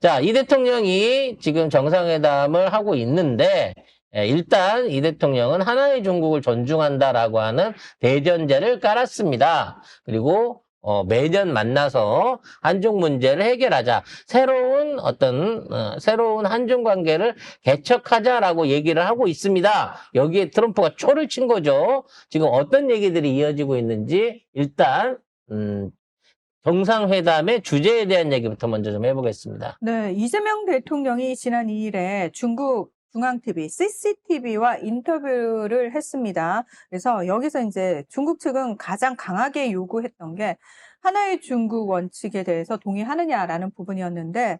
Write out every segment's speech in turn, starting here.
자, 이 대통령이 지금 정상회담을 하고 있는데, 일단 이 대통령은 하나의 중국을 존중한다라고 하는 대전제를 깔았습니다. 그리고 매년 만나서 한중 문제를 해결하자. 새로운 한중 관계를 개척하자라고 얘기를 하고 있습니다. 여기에 트럼프가 초를 친 거죠. 지금 어떤 얘기들이 이어지고 있는지 일단 정상회담의 주제에 대한 얘기부터 먼저 좀 해보겠습니다. 네, 이재명 대통령이 지난 2일에 중국 중앙TV, CCTV와 인터뷰를 했습니다. 그래서 여기서 이제 중국 측은 가장 강하게 요구했던 게 하나의 중국 원칙에 대해서 동의하느냐라는 부분이었는데,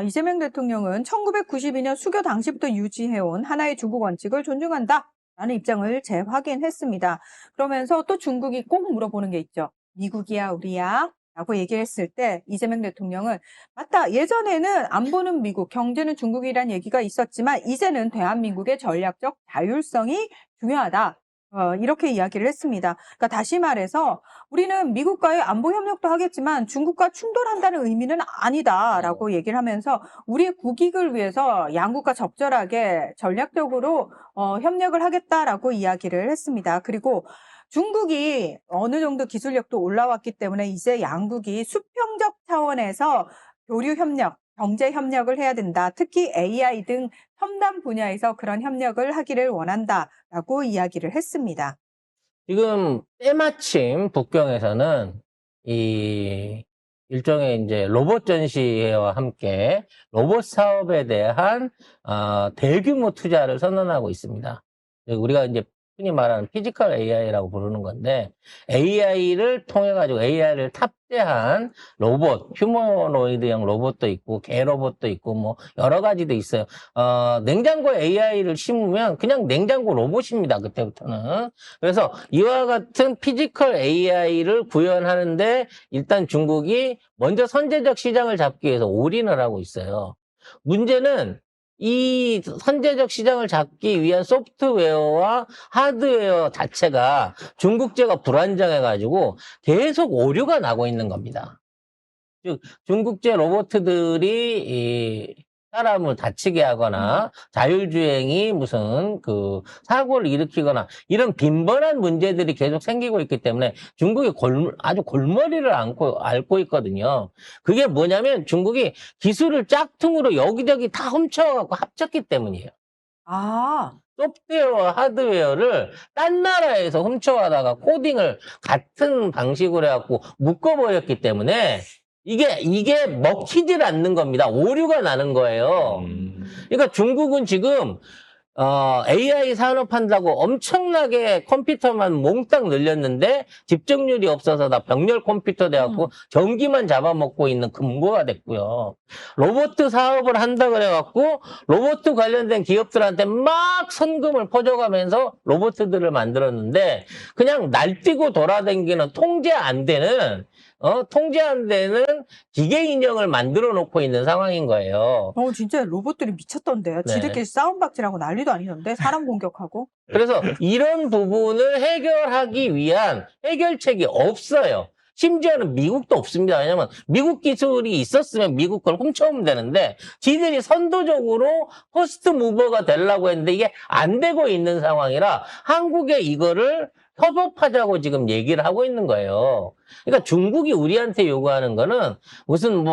이재명 대통령은 1992년 수교 당시부터 유지해온 하나의 중국 원칙을 존중한다 라는 입장을 재확인했습니다. 그러면서 또 중국이 꼭 물어보는 게 있죠. 미국이야, 우리야? 라고 얘기했을 때 이재명 대통령은 맞다. 예전에는 안보는 미국, 경제는 중국이란 얘기가 있었지만 이제는 대한민국의 전략적 자율성이 중요하다. 이렇게 이야기를 했습니다. 그러니까 다시 말해서 우리는 미국과의 안보 협력도 하겠지만 중국과 충돌한다는 의미는 아니다라고 얘기를 하면서 우리의 국익을 위해서 양국과 적절하게 전략적으로 협력을 하겠다라고 이야기를 했습니다. 그리고 중국이 어느 정도 기술력도 올라왔기 때문에 이제 양국이 수평적 차원에서 교류 협력, 경제 협력을 해야 된다. 특히 AI 등 첨단 분야에서 그런 협력을 하기를 원한다라고 이야기를 했습니다. 지금 때마침 북경에서는 이 일종의 이제 로봇 전시회와 함께 로봇 사업에 대한 대규모 투자를 선언하고 있습니다. 우리가 이제 흔히 말하는 피지컬 AI라고 부르는 건데 AI를 통해 가지고 AI를 탑재한 로봇, 휴머노이드형 로봇도 있고 개 로봇도 있고 뭐 여러 가지도 있어요. 냉장고에 AI를 심으면 그냥 냉장고 로봇입니다. 그때부터는. 그래서 이와 같은 피지컬 AI를 구현하는데 일단 중국이 먼저 선제적 시장을 잡기 위해서 올인을 하고 있어요. 문제는 이 선제적 시장을 잡기 위한 소프트웨어와 하드웨어 자체가 중국제가 불안정해가지고 계속 오류가 나고 있는 겁니다. 즉, 중국제 로봇들이 사람을 다치게 하거나 자율주행이 무슨 사고를 일으키거나 이런 빈번한 문제들이 계속 생기고 있기 때문에 중국이 아주 골머리를 앓고 있거든요. 그게 뭐냐면 중국이 기술을 짝퉁으로 여기저기 다 훔쳐갖고 합쳤기 때문이에요. 소프트웨어와 하드웨어를 딴 나라에서 훔쳐가다가 코딩을 같은 방식으로 해갖고 묶어버렸기 때문에 이게 먹히질 않는 겁니다. 오류가 나는 거예요. 그러니까 중국은 지금 AI 산업한다고 엄청나게 컴퓨터만 몽땅 늘렸는데 집중률이 없어서 다 병렬 컴퓨터 돼갖고 전기만 잡아먹고 있는 금고가 됐고요. 로봇 사업을 한다 그래갖고 로봇 관련된 기업들한테 막 선금을 퍼줘가면서 로봇들을 만들었는데 그냥 날뛰고 돌아다니는 통제 안 되는 기계 인형을 만들어 놓고 있는 상황인 거예요. 진짜 로봇들이 미쳤던데요. 네. 지들끼리 싸움박질하고 난리도 아니던데 사람 공격하고. 그래서 이런 부분을 해결하기 위한 해결책이 없어요. 심지어는 미국도 없습니다. 왜냐면 미국 기술이 있었으면 미국 걸 훔쳐오면 되는데 지들이 선도적으로 퍼스트 무버가 되려고 했는데 이게 안 되고 있는 상황이라 한국에 이거를 협업하자고 지금 얘기를 하고 있는 거예요. 그러니까 중국이 우리한테 요구하는 거는 무슨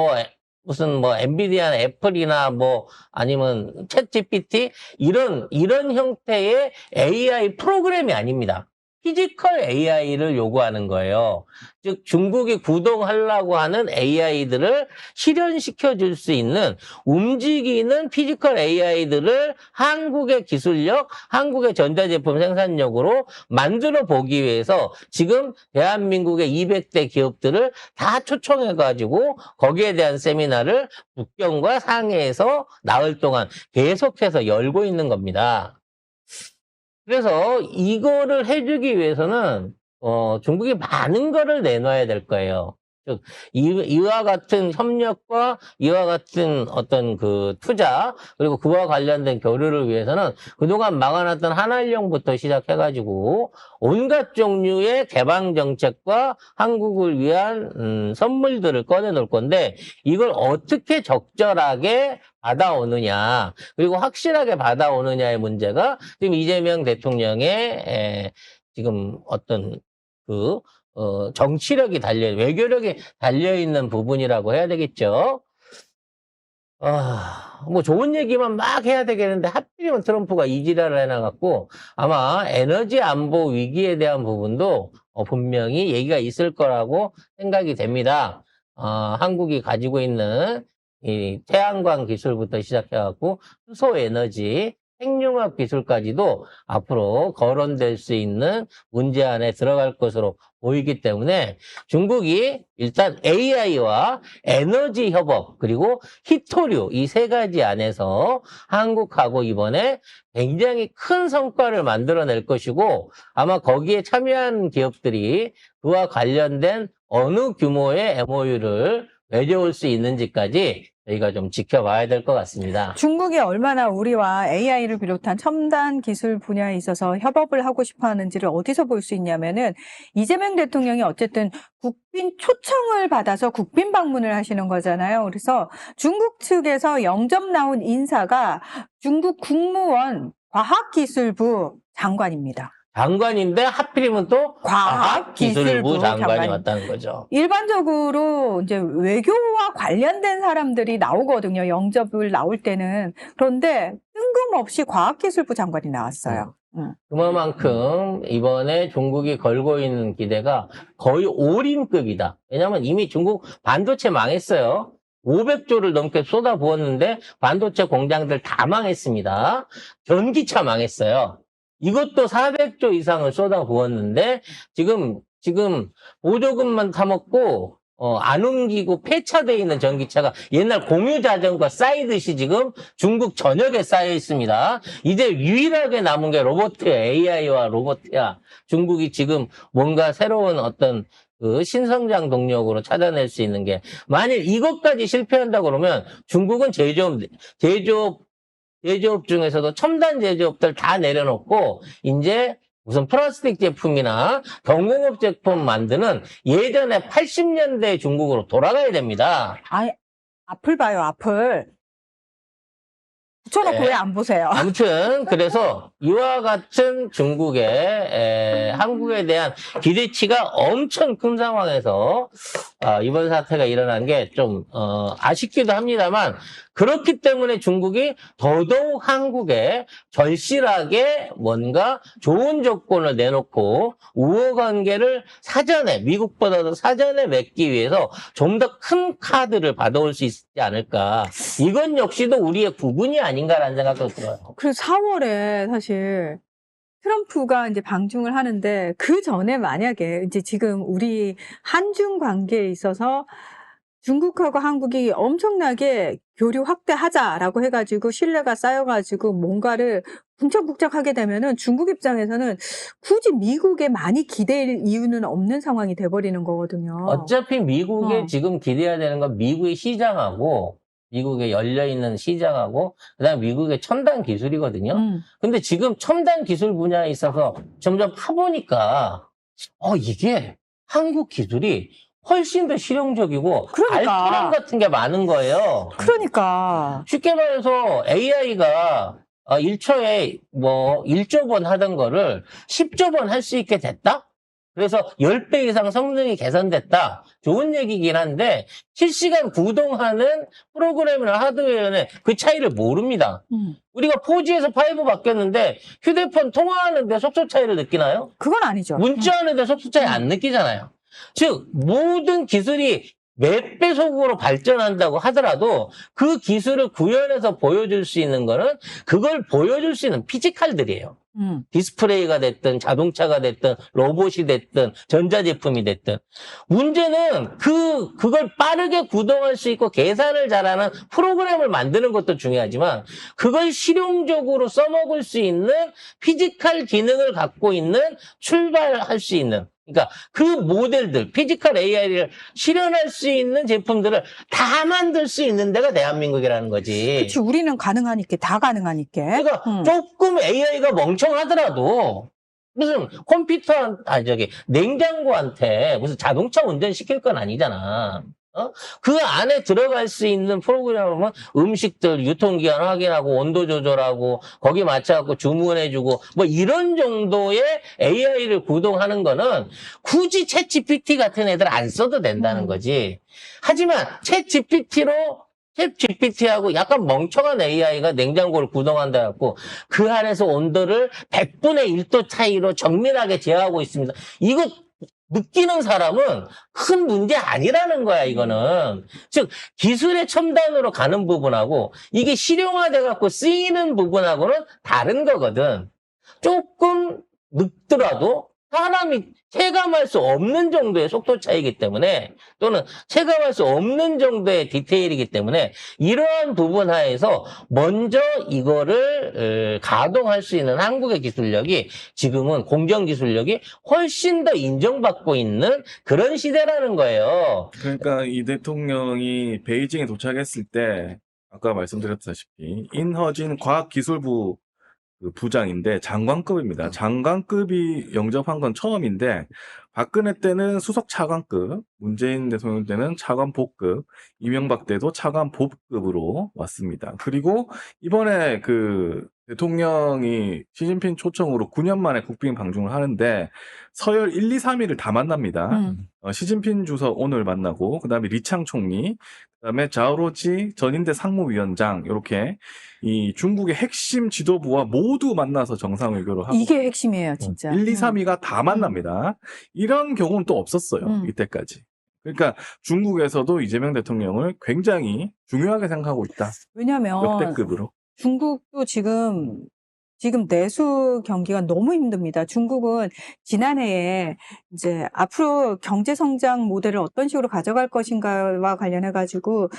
엔비디아나 애플이나 아니면 챗 GPT 이런 형태의 AI 프로그램이 아닙니다. 피지컬 AI를 요구하는 거예요. 즉 중국이 구동하려고 하는 AI들을 실현시켜 줄 수 있는 움직이는 피지컬 AI들을 한국의 기술력, 한국의 전자제품 생산력으로 만들어 보기 위해서 지금 대한민국의 200대 기업들을 다 초청해 가지고 거기에 대한 세미나를 북경과 상해에서 나흘 동안 계속해서 열고 있는 겁니다. 그래서 이거를 해주기 위해서는 중국이 많은 거를 내놔야 될 거예요. 즉, 이와 같은 협력과 이와 같은 어떤 그 투자, 그리고 그와 관련된 교류를 위해서는 그동안 막아놨던 한알령부터 시작해가지고 온갖 종류의 개방 정책과 한국을 위한 선물들을 꺼내놓을 건데 이걸 어떻게 적절하게 받아오느냐, 그리고 확실하게 받아오느냐의 문제가 지금 이재명 대통령의 지금 어떤 그 정치력이 외교력이 달려있는 부분이라고 해야 되겠죠. 뭐 좋은 얘기만 막 해야 되겠는데 하필이면 트럼프가 이 지랄을 해놔갖고 아마 에너지 안보 위기에 대한 부분도 분명히 얘기가 있을 거라고 생각이 됩니다. 한국이 가지고 있는 이 태양광 기술부터 시작해갖고 수소에너지, 핵융합 기술까지도 앞으로 거론될 수 있는 문제 안에 들어갈 것으로 보이기 때문에 중국이 일단 AI와 에너지 협업 그리고 희토류 이 세 가지 안에서 한국하고 이번에 굉장히 큰 성과를 만들어낼 것이고 아마 거기에 참여한 기업들이 그와 관련된 어느 규모의 MOU를 맺어올 수 있는지까지 저희가 좀 지켜봐야 될 것 같습니다. 중국이 얼마나 우리와 AI를 비롯한 첨단 기술 분야에 있어서 협업을 하고 싶어 하는지를 어디서 볼 수 있냐면은 이재명 대통령이 어쨌든 국빈 초청을 받아서 국빈 방문을 하시는 거잖아요. 그래서 중국 측에서 영접 나온 인사가 중국 국무원 과학기술부 장관입니다. 장관인데 하필이면 또 과학기술부 장관이 왔다는 거죠. 일반적으로 이제 외교와 관련된 사람들이 나오거든요. 영접을 나올 때는. 그런데 뜬금없이 과학기술부 장관이 나왔어요. 그만큼 이번에 중국이 걸고 있는 기대가 거의 올인급이다. 왜냐하면 이미 중국 반도체 망했어요. 500조를 넘게 쏟아부었는데 반도체 공장들 다 망했습니다. 전기차 망했어요. 이것도 400조 이상을 쏟아부었는데 지금 보조금만 타먹고 안 옮기고 폐차되어 있는 전기차가 옛날 공유 자전거 쌓이듯이 지금 중국 전역에 쌓여 있습니다. 이제 유일하게 남은 게 로봇이야. AI와 로봇이야. 중국이 지금 뭔가 새로운 어떤 그 신성장 동력으로 찾아낼 수 있는 게 만일 이것까지 실패한다 그러면 중국은 제조업 중에서도 첨단 제조업들 다 내려놓고 이제 무슨 플라스틱 제품이나 경공업 제품 만드는 예전에 80년대 중국으로 돌아가야 됩니다. 앞을 봐요, 앞을. 붙여놓고 왜 안 보세요? 아무튼 그래서 이와 같은 중국의 한국에 대한 기대치가 엄청 큰 상황에서 이번 사태가 일어난 게 좀 아쉽기도 합니다만 그렇기 때문에 중국이 더더욱 한국에 절실하게 뭔가 좋은 조건을 내놓고 우호 관계를 사전에 미국보다도 사전에 맺기 위해서 좀 더 큰 카드를 받아올 수 있지 않을까. 이건 역시도 우리의 구분이 아닌가라는 생각도 들어요. 그래서 4월에 사실 트럼프가 이제 방중을 하는데 그 전에 만약에 이제 지금 우리 한중 관계에 있어서 중국하고 한국이 엄청나게 교류 확대하자라고 해가지고 신뢰가 쌓여가지고 뭔가를 쿵짝쿵짝하게 되면은 중국 입장에서는 굳이 미국에 많이 기댈 이유는 없는 상황이 돼버리는 거거든요. 어차피 미국에 지금 기대해야 되는 건 미국의 시장하고 미국에 열려있는 시장하고 그다음에 미국의 첨단 기술이거든요. 근데 지금 첨단 기술 분야에 있어서 점점 파보니까 이게 한국 기술이 훨씬 더 실용적이고 알토란 같은 게 많은 거예요. 그러니까 쉽게 말해서 AI가 1초에 뭐 1조 번 하던 거를 10조 번 할 수 있게 됐다? 그래서 10배 이상 성능이 개선됐다. 좋은 얘기긴 한데 실시간 구동하는 프로그램이나 하드웨어는 그 차이를 모릅니다. 우리가 4G에서 5 바뀌었는데 휴대폰 통화하는데 속도 차이를 느끼나요? 그건 아니죠. 문자하는데 속도 차이 안 느끼잖아요. 즉 모든 기술이 몇 배속으로 발전한다고 하더라도 그 기술을 구현해서 보여줄 수 있는 거는 그걸 보여줄 수 있는 피지컬들이에요. 디스플레이가 됐든 자동차가 됐든 로봇이 됐든 전자제품이 됐든 문제는 그걸 빠르게 구동할 수 있고 계산을 잘하는 프로그램을 만드는 것도 중요하지만 그걸 실용적으로 써먹을 수 있는 피지컬 기능을 갖고 있는 출발할 수 있는 그러니까 그 모델들, 피지컬 AI를 실현할 수 있는 제품들을 다 만들 수 있는 데가 대한민국이라는 거지. 그치, 우리는 가능하니까, 다 가능하니까. 그러니까 조금 AI가 멍청하더라도 무슨 컴퓨터, 냉장고한테 무슨 자동차 운전시킬 건 아니잖아. 그 안에 들어갈 수 있는 프로그램은 음식들 유통기한 확인하고 온도 조절하고 거기 맞춰갖고 주문해주고 뭐 이런 정도의 AI를 구동하는 거는 굳이 챗GPT 같은 애들 안 써도 된다는 거지. 하지만 챗GPT하고 약간 멍청한 AI가 냉장고를 구동한다 갖고 그 안에서 온도를 100분의 1도 차이로 정밀하게 제어하고 있습니다. 이거 느끼는 사람은 큰 문제 아니라는 거야, 이거는. 즉, 기술의 첨단으로 가는 부분하고 이게 실용화돼 갖고 쓰이는 부분하고는 다른 거거든. 조금 늦더라도 사람이 체감할 수 없는 정도의 속도 차이기 때문에 또는 체감할 수 없는 정도의 디테일이기 때문에 이러한 부분 하에서 먼저 이거를 가동할 수 있는 한국의 기술력이 지금은 공정기술력이 훨씬 더 인정받고 있는 그런 시대라는 거예요. 그러니까 이 대통령이 베이징에 도착했을 때 아까 말씀드렸다시피 인허진 과학기술부 그 부장인데 장관급입니다. 장관급이 영접한 건 처음인데 박근혜 때는 수석 차관급, 문재인 대통령 때는 차관 복급, 이명박 때도 차관 복급으로 왔습니다. 그리고 이번에 그 대통령이 시진핑 초청으로 9년 만에 국빈 방중을 하는데 서열 1, 2, 3위를 다 만납니다. 시진핑 주석 오늘 만나고 그다음에 리창 총리, 그다음에 자오로지 전인대 상무위원장 이렇게 이 중국의 핵심 지도부와 모두 만나서 정상회교를 하고 이게 핵심이에요, 진짜. 1, 2, 3위가 다 만납니다. 이런 경우는 또 없었어요. 이때까지. 그러니까 중국에서도 이재명 대통령을 굉장히 중요하게 생각하고 있다. 왜냐면 역대급으로. 중국도 지금 내수 경기가 너무 힘듭니다. 중국은 지난해에 이제 앞으로 경제 성장 모델을 어떤 식으로 가져갈 것인가와 관련해 가지고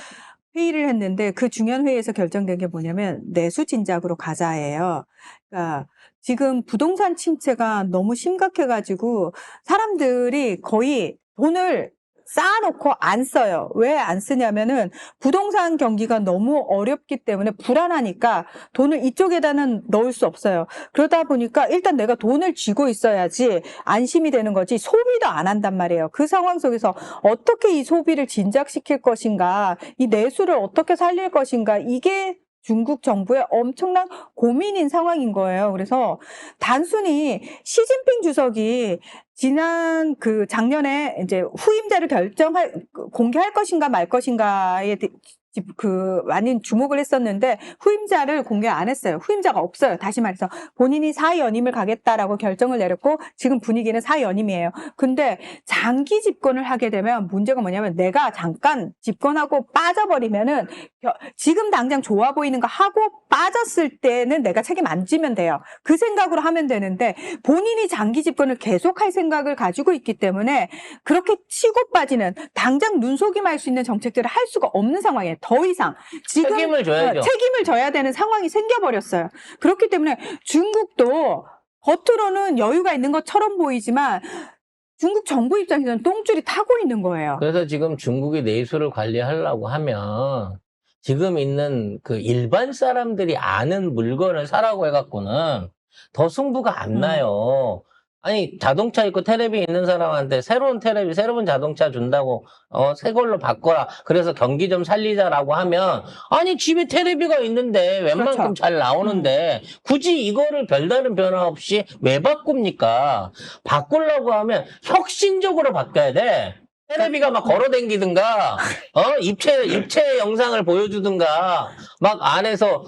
회의를 했는데 그 중요한 회의에서 결정된 게 뭐냐면 내수 진작으로 가자예요. 그러니까 지금 부동산 침체가 너무 심각해 가지고 사람들이 거의 돈을 쌓아놓고 안 써요. 왜 안 쓰냐면은 부동산 경기가 너무 어렵기 때문에 불안하니까 돈을 이쪽에다는 넣을 수 없어요. 그러다 보니까 일단 내가 돈을 쥐고 있어야지 안심이 되는 거지 소비도 안 한단 말이에요. 그 상황 속에서 어떻게 이 소비를 진작시킬 것인가, 이 내수를 어떻게 살릴 것인가, 이게 중국 정부의 엄청난 고민인 상황인 거예요. 그래서 단순히 시진핑 주석이 지난 작년에 이제 후임자를 공개할 것인가 말 것인가에 많이 주목을 했었는데 후임자를 공개 안 했어요. 후임자가 없어요. 다시 말해서 본인이 사연임을 가겠다라고 결정을 내렸고 지금 분위기는 사연임이에요. 근데 장기 집권을 하게 되면 문제가 뭐냐면 내가 잠깐 집권하고 빠져버리면은 지금 당장 좋아 보이는 거 하고 빠졌을 때는 내가 책임 안 지면 돼요. 그 생각으로 하면 되는데 본인이 장기 집권을 계속할 생각을 가지고 있기 때문에 그렇게 치고 빠지는 당장 눈속임할 수 있는 정책들을 할 수가 없는 상황이에요. 더 이상 지금 책임을 져야죠. 책임을 져야 되는 상황이 생겨버렸어요. 그렇기 때문에 중국도 겉으로는 여유가 있는 것처럼 보이지만 중국 정부 입장에서는 똥줄이 타고 있는 거예요. 그래서 지금 중국이 내수를 관리하려고 하면 지금 있는 그 일반 사람들이 아는 물건을 사라고 해갖고는 더 승부가 안 나요. 아니 자동차 있고 테레비 있는 사람한테 새로운 테레비, 새로운 자동차 준다고 새 걸로 바꿔라. 그래서 경기 좀 살리자라고 하면 아니 집에 테레비가 있는데 웬만큼 그렇죠. 잘 나오는데 굳이 이거를 별다른 변화 없이 왜 바꿉니까? 바꾸려고 하면 혁신적으로 바꿔야 돼. 테레비가 막 걸어댕기든가, 입체 영상을 보여주든가, 막 안에서,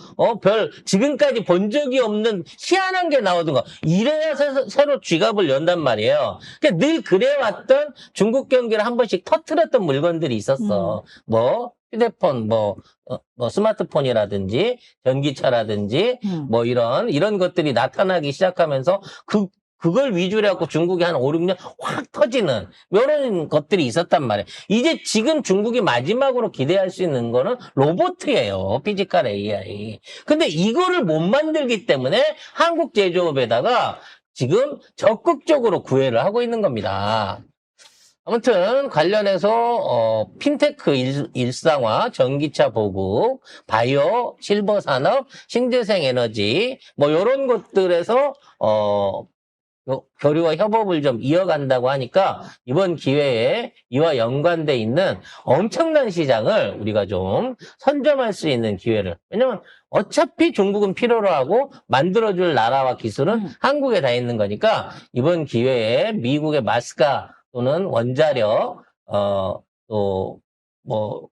지금까지 본 적이 없는 희한한 게 나오든가, 이래야 새로 쥐갑을 연단 말이에요. 그러니까 늘 그래왔던 중국 경기를 한 번씩 터트렸던 물건들이 있었어. 휴대폰, 스마트폰이라든지, 전기차라든지, 이런 것들이 나타나기 시작하면서 그걸 위주로 해갖고 중국이 한 5, 6년 확 터지는 이런 것들이 있었단 말이에요. 이제 지금 중국이 마지막으로 기대할 수 있는 거는 로봇이에요. 피지컬 AI. 근데 이거를 못 만들기 때문에 한국 제조업에다가 지금 적극적으로 구애를 하고 있는 겁니다. 아무튼 관련해서 핀테크 일상화, 전기차 보급, 바이오, 실버 산업, 신재생 에너지 뭐 이런 것들에서 교류와 협업을 좀 이어간다고 하니까 이번 기회에 이와 연관돼 있는 엄청난 시장을 우리가 좀 선점할 수 있는 기회를. 왜냐면 어차피 중국은 필요로 하고 만들어줄 나라와 기술은 한국에 다 있는 거니까 이번 기회에 미국의 마스카 또는 원자력, 또 뭐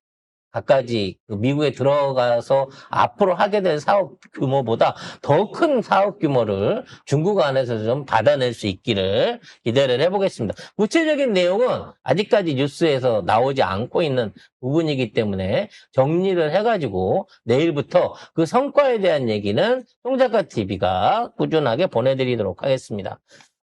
갖가지 그 미국에 들어가서 앞으로 하게 될 사업 규모보다 더 큰 사업 규모를 중국 안에서 좀 받아낼 수 있기를 기대를 해보겠습니다. 구체적인 내용은 아직까지 뉴스에서 나오지 않고 있는 부분이기 때문에 정리를 해가지고 내일부터 그 성과에 대한 얘기는 송작가 TV가 꾸준하게 보내드리도록 하겠습니다.